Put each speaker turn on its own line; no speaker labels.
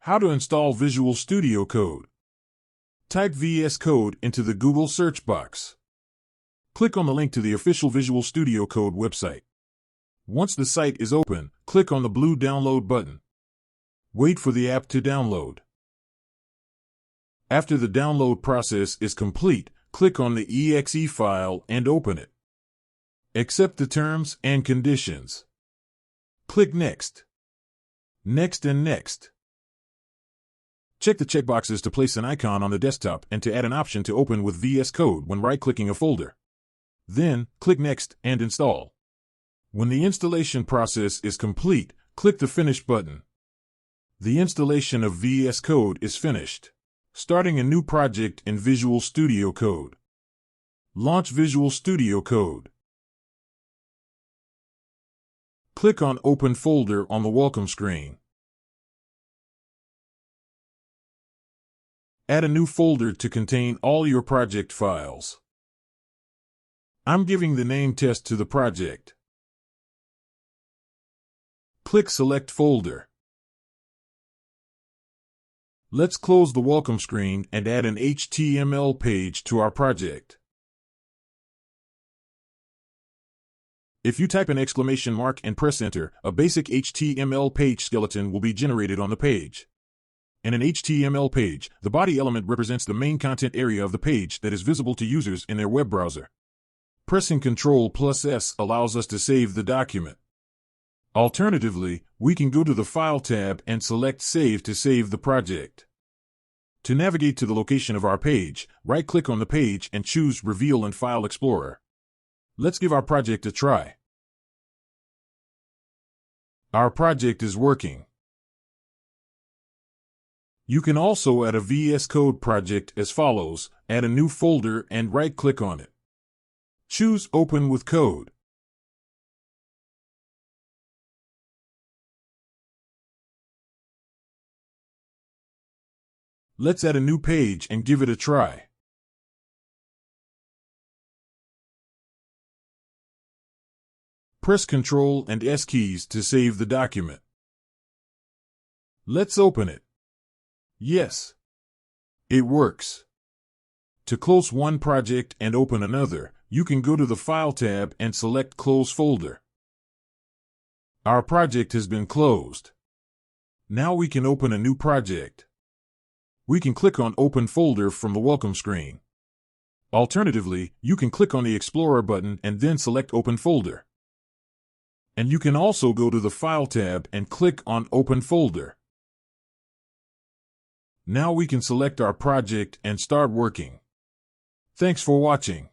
How to install Visual Studio Code. Type VS Code into the Google search box. Click on the link to the official Visual Studio Code website. Once the site is open, click on the blue download button. Wait for the app to download. After the download process is complete, click on the exe file and open it. Accept the terms and conditions. Click Next. Next and Next. Check the checkboxes to place an icon on the desktop and to add an option to open with VS Code when right-clicking a folder. Then, click Next and Install. When the installation process is complete, click the Finish button. The installation of VS Code is finished. Starting a new project in Visual Studio Code. Launch Visual Studio Code. Click on Open Folder on the welcome screen. Add a new folder to contain all your project files. I'm giving the name Test to the project. Click Select Folder. Let's close the welcome screen and add an HTML page to our project. If you type an exclamation mark and press Enter, a basic HTML page skeleton will be generated on the page. In an HTML page, the body element represents the main content area of the page that is visible to users in their web browser. Pressing Ctrl+S allows us to save the document. Alternatively, we can go to the File tab and select Save to save the project. To navigate to the location of our page, right-click on the page and choose Reveal in File Explorer. Let's give our project a try. Our project is working. You can also add a VS Code project as follows: add a new folder and right-click on it. Choose Open with Code. Let's add a new page and give it a try. Press Ctrl and S keys to save the document. Let's open it. Yes, it works. To close one project and open another, you can go to the File tab and select Close Folder. Our project has been closed. Now we can open a new project. We can click on Open Folder from the welcome screen. Alternatively, you can click on the Explorer button and then select Open Folder. And you can also go to the File tab and click on Open Folder. Now we can select our project and start working. Thanks for watching.